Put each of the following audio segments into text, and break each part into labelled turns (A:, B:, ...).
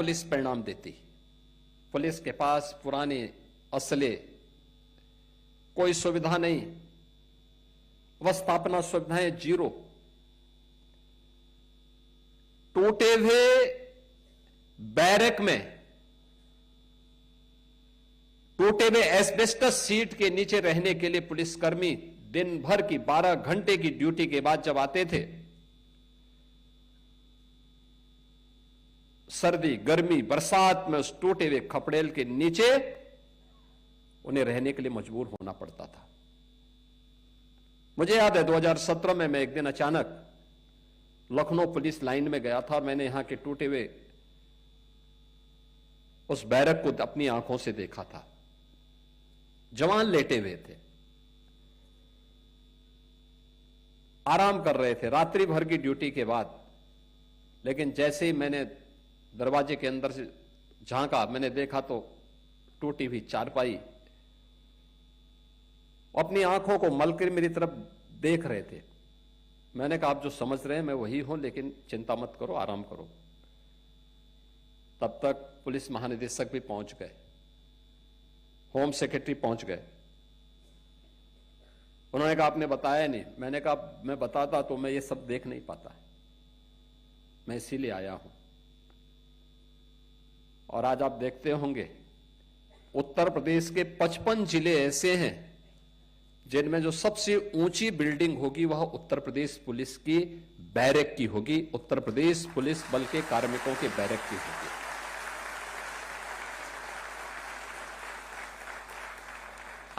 A: Police परिणाम देती। Police के पास पुराने असले, कोई सुविधा नहीं, अवस्थापना सुविधाएं जीरो, टूटे हुए बैरक में, टूटे हुए एस्बेस्टस सीट के नीचे रहने के लिए पुलिसकर्मी दिन भर की 12 घंटे की ड्यूटी के बाद जब आते थे, सर्दी, गर्मी, बरसात में उस टूटे हुए खपड़ेल के नीचे उन्हें रहने के लिए मजबूर होना पड़ता था। मुझे याद है 2017 में मैं एक दिन अचानक लखनऊ पुलिस लाइन में गया था और मैंने यहां के टूटे हुए उस बैरक को अपनी आंखों से देखा था। जवान लेटे हुए थे, आराम कर रहे थे रात्रि भर की ड्यूटी के बाद, लेकिन जैसे ही मैंने दरवाजे के अंदर से झांका, मैंने देखा तो टूटी हुई चारपाई, अपनी आंखों को मलकर मेरी तरफ देख रहे थे। मैंने कहा आप जो समझ रहे हैं मैं वही हूं, लेकिन चिंता मत करो, आराम करो। तब तक पुलिस महानिदेशक भी पहुंच गए, होम सेक्रेटरी पहुंच गए। उन्होंने कहा आपने बताया नहीं। मैंने कहा मैं बताता तो मैं ये सब देख नहीं पाता, मैं इसीलिए आया हूं। और आज आप देखते होंगे उत्तर प्रदेश के 55 जिले ऐसे हैं जिनमें जो सबसे ऊंची बिल्डिंग होगी वह उत्तर प्रदेश पुलिस की बैरक की होगी, उत्तर प्रदेश पुलिस बल के कार्मिकों के बैरक की होगी।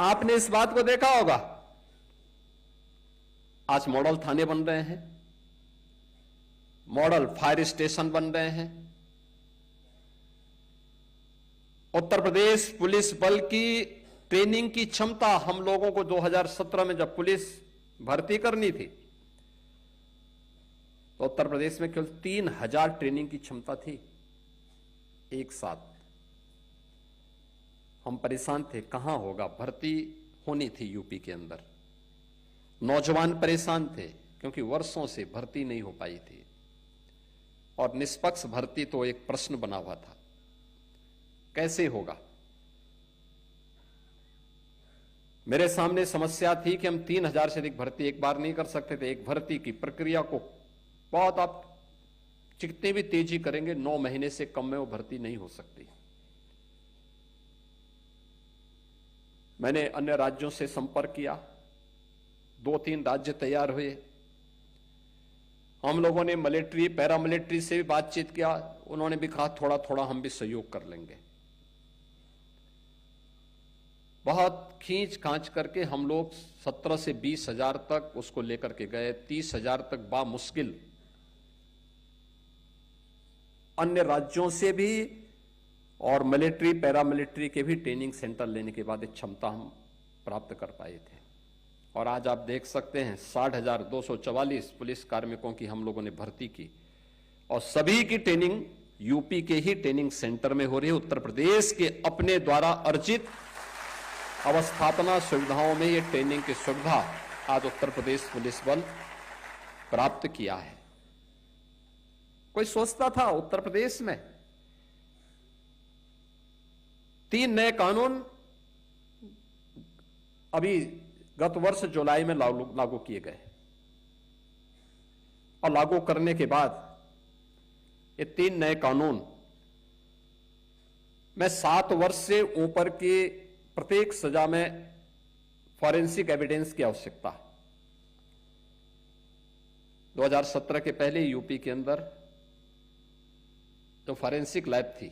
A: आपने इस बात को देखा होगा, आज मॉडल थाने बन रहे हैं, मॉडल फायर स्टेशन बन रहे हैं। उत्तर प्रदेश पुलिस बल की ट्रेनिंग की क्षमता हम लोगों को 2017 में जब पुलिस भर्ती करनी थी तो उत्तर प्रदेश में केवल 3000 ट्रेनिंग की क्षमता थी एक साथ। हम परेशान थे, कहां होगा, भर्ती होनी थी यूपी के अंदर। नौजवान परेशान थे क्योंकि वर्षों से भर्ती नहीं हो पाई थी और निष्पक्ष भर्ती तो एक प्रश्न बना हुआ था, कैसे होगा। मेरे सामने समस्या थी कि हम 3000 से अधिक भर्ती एक बार नहीं कर सकते थे। एक भर्ती की प्रक्रिया को बहुत आप जितनी भी तेजी करेंगे 9 महीने से कम में वो भर्ती नहीं हो सकती। मैंने अन्य राज्यों से संपर्क किया, 2-3 राज्य तैयार हुए। हम लोगों ने मिलिट्री, पैरामिलिट्री से भी बातचीत किया, उन्होंने भी कहा थोड़ा थोड़ा हम भी सहयोग कर लेंगे। बहुत खींच खांच करके हम लोग 17 से 20 हजार तक उसको लेकर के गए। 30 हजार तक बामुश्किल अन्य राज्यों से भी और मिलिट्री, पैरामिलिट्री के भी ट्रेनिंग सेंटर लेने के बाद एक क्षमता हम प्राप्त कर पाए थे। और आज आप देख सकते हैं 60,244 पुलिस कार्मिकों की हम लोगों ने भर्ती की और सभी की ट्रेनिंग यूपी के ही ट्रेनिंग सेंटर में हो रही है। उत्तर प्रदेश के अपने द्वारा अर्जित अवस्थापना सुविधाओं में ये ट्रेनिंग की सुविधा आज उत्तर प्रदेश पुलिस बल प्राप्त किया है। कोई सोचता था उत्तर प्रदेश में 3 नए कानून अभी गत वर्ष जुलाई में लागू किए गए और लागू करने के बाद ये 3 नए कानून में 7 वर्ष से ऊपर की प्रत्येक सजा में फॉरेंसिक एविडेंस की आवश्यकता है। 2017 के पहले यूपी के अंदर जो फॉरेंसिक लैब थी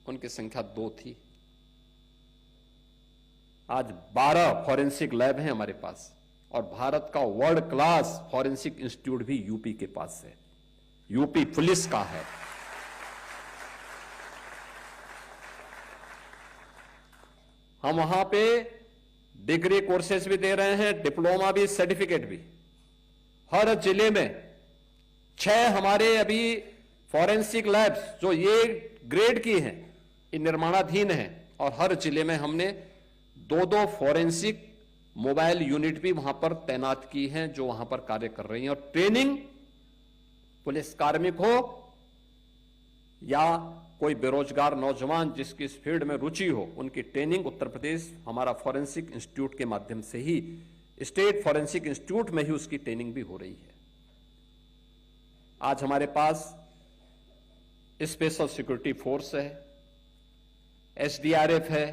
A: उनकी संख्या 2 थी, आज 12 फॉरेंसिक लैब हैं हमारे पास और भारत का वर्ल्ड क्लास फॉरेंसिक इंस्टीट्यूट भी यूपी के पास है, यूपी पुलिस का है। हम वहां पे डिग्री कोर्सेज भी दे रहे हैं, डिप्लोमा भी, सर्टिफिकेट भी। हर जिले में 6 हमारे अभी फॉरेंसिक लैब्स जो ये ग्रेड की हैं, ये निर्माणाधीन हैं और हर जिले में हमने 2-2 फॉरेंसिक मोबाइल यूनिट भी वहां पर तैनात की हैं जो वहां पर कार्य कर रही हैं। और ट्रेनिंग पुलिस कार्मिक हो या कोई बेरोजगार नौजवान जिसकी इस फील्ड में रुचि हो, उनकी ट्रेनिंग उत्तर प्रदेश हमारा फॉरेंसिक इंस्टीट्यूट के माध्यम से ही, स्टेट फॉरेंसिक इंस्टीट्यूट में ही उसकी ट्रेनिंग भी हो रही है। आज हमारे पास स्पेशल सिक्योरिटी फोर्स है, एसडीआरएफ है,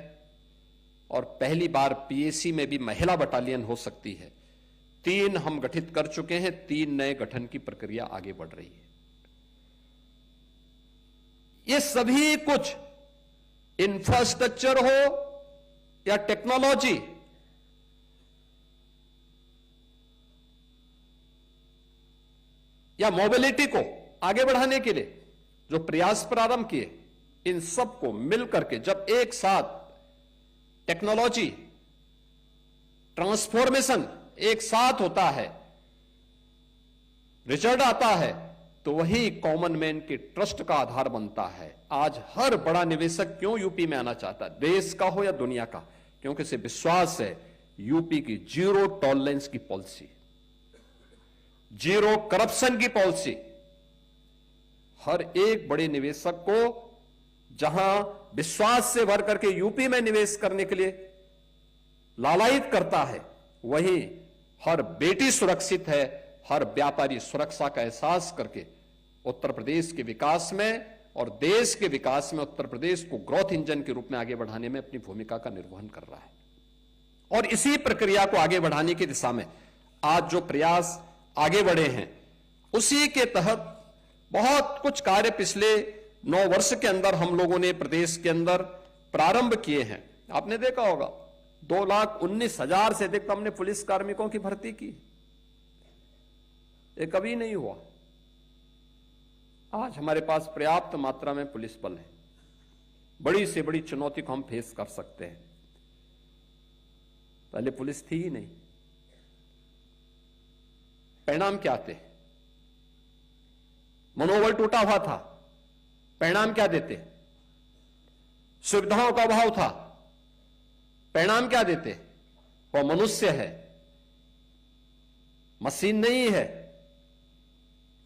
A: और पहली बार पीएसी में भी महिला बटालियन हो सकती है। 3 हम गठित कर चुके हैं, 3 नए गठन की प्रक्रिया आगे बढ़ रही है। ये सभी कुछ इंफ्रास्ट्रक्चर हो या टेक्नोलॉजी, या मोबिलिटी को आगे बढ़ाने के लिए जो प्रयास प्रारंभ किए, इन सबको मिलकर के जब एक साथ टेक्नोलॉजी ट्रांसफॉर्मेशन एक साथ होता है, रिजल्ट आता है, तो वही कॉमन मैन के ट्रस्ट का आधार बनता है। आज हर बड़ा निवेशक क्यों यूपी में आना चाहता है, देश का हो या दुनिया का? क्योंकि इसे विश्वास है यूपी की जीरो टॉलरेंस की पॉलिसी, जीरो करप्शन की पॉलिसी हर एक बड़े निवेशक को जहां विश्वास से भर करके यूपी में निवेश करने के लिए लालायित करता है, वहीं हर बेटी सुरक्षित है, हर व्यापारी सुरक्षा का एहसास करके उत्तर प्रदेश के विकास में और देश के विकास में उत्तर प्रदेश को ग्रोथ इंजन के रूप में आगे बढ़ाने में अपनी भूमिका का निर्वहन कर रहा है। और इसी प्रक्रिया को आगे बढ़ाने की दिशा में आज जो प्रयास आगे बढ़े हैं, उसी के तहत बहुत कुछ कार्य पिछले 9 वर्ष के अंदर हम लोगों ने प्रदेश के अंदर प्रारंभ किए हैं। आपने देखा होगा 2,19,000 से अधिक हमने पुलिस कार्मिकों की भर्ती की, ये कभी नहीं हुआ। आज हमारे पास पर्याप्त मात्रा में पुलिस बल है, बड़ी से बड़ी चुनौती को हम फेस कर सकते हैं। पहले पुलिस थी ही नहीं। परिणाम क्या थे? मनोबल टूटा हुआ था। परिणाम क्या देते? सुविधाओं का अभाव था। परिणाम क्या देते? वो मनुष्य है, मशीन नहीं है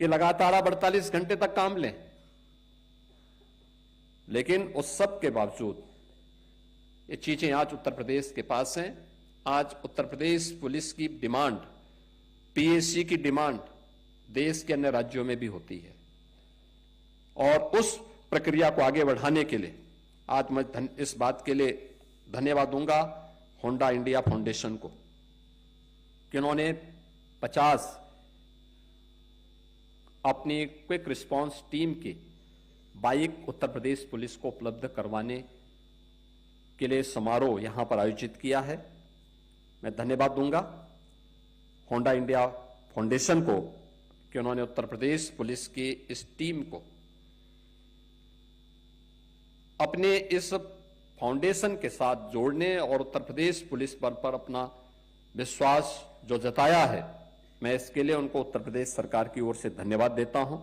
A: कि लगातार 48 घंटे तक काम लें। लेकिन उस सब के बावजूद ये चीजें आज उत्तर प्रदेश के पास हैं। आज उत्तर प्रदेश पुलिस की डिमांड, पीएसी की डिमांड देश के अन्य राज्यों में भी होती है, और उस प्रक्रिया को आगे बढ़ाने के लिए आज मैं इस बात के लिए धन्यवाद दूंगा होंडा इंडिया फाउंडेशन को कि उन्होंने 50 अपनी क्विक रिस्पांस टीम की बाइक उत्तर प्रदेश पुलिस को उपलब्ध करवाने के लिए समारोह यहां पर आयोजित किया है। मैं धन्यवाद दूंगा होंडा इंडिया फाउंडेशन को कि उन्होंने उत्तर प्रदेश पुलिस की इस टीम को अपने इस फाउंडेशन के साथ जोड़ने और उत्तर प्रदेश पुलिस बल पर अपना विश्वास जो जताया है, मैं इसके लिए उनको उत्तर प्रदेश सरकार की ओर से धन्यवाद देता हूं।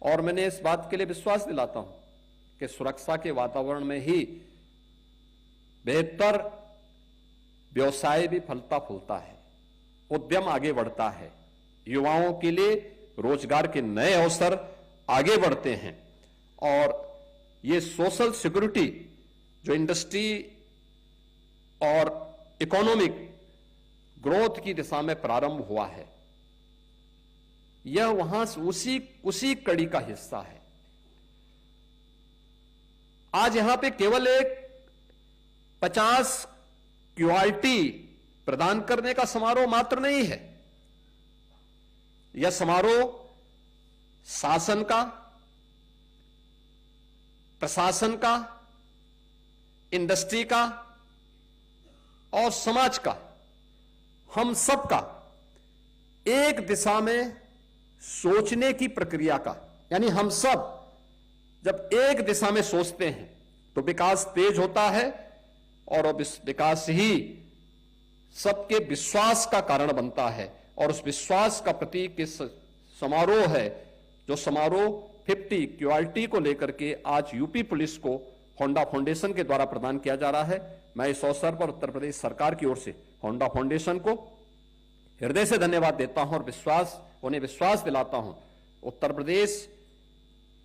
A: और मैंने इस बात के लिए विश्वास दिलाता हूं कि सुरक्षा के वातावरण में ही बेहतर व्यवसाय भी फलता फूलता है, उद्यम आगे बढ़ता है, युवाओं के लिए रोजगार के नए अवसर आगे बढ़ते हैं। और ये सोशल सिक्योरिटी जो इंडस्ट्री और इकोनॉमिक ग्रोथ की दिशा में प्रारंभ हुआ है, यह वहां उसी कड़ी का हिस्सा है। आज यहां पे केवल एक 50 क्वालिटी प्रदान करने का समारोह मात्र नहीं है। यह समारोह शासन का, प्रशासन का, इंडस्ट्री का और समाज का, हम सब का एक दिशा में सोचने की प्रक्रिया का, यानी हम सब जब एक दिशा में सोचते हैं तो विकास तेज होता है, और इस विकास ही सबके विश्वास का कारण बनता है। और उस विश्वास का प्रतीक इस समारोह है, जो समारोह 50 क्वालिटी को लेकर के आज यूपी पुलिस को होंडा फाउंडेशन के द्वारा प्रदान किया जा रहा है। मैं इस अवसर पर उत्तर प्रदेश सरकार की ओर से होंडा फाउंडेशन को हृदय से धन्यवाद देता हूं और उन्हें विश्वास दिलाता हूं उत्तर प्रदेश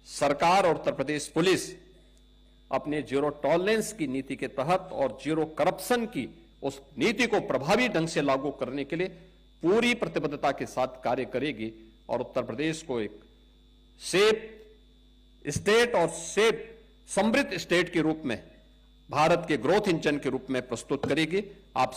A: सरकार और उत्तर प्रदेश पुलिस अपने जीरो टॉलरेंस की नीति के तहत और जीरो करप्शन की उस नीति को प्रभावी ढंग से लागू करने के लिए पूरी प्रतिबद्धता के साथ कार्य करेगी और उत्तर प्रदेश को एक सेफ स्टेट और सेफ समृद्ध स्टेट के रूप में भारत के ग्रोथ इंजन के रूप में प्रस्तुत करेगी। आप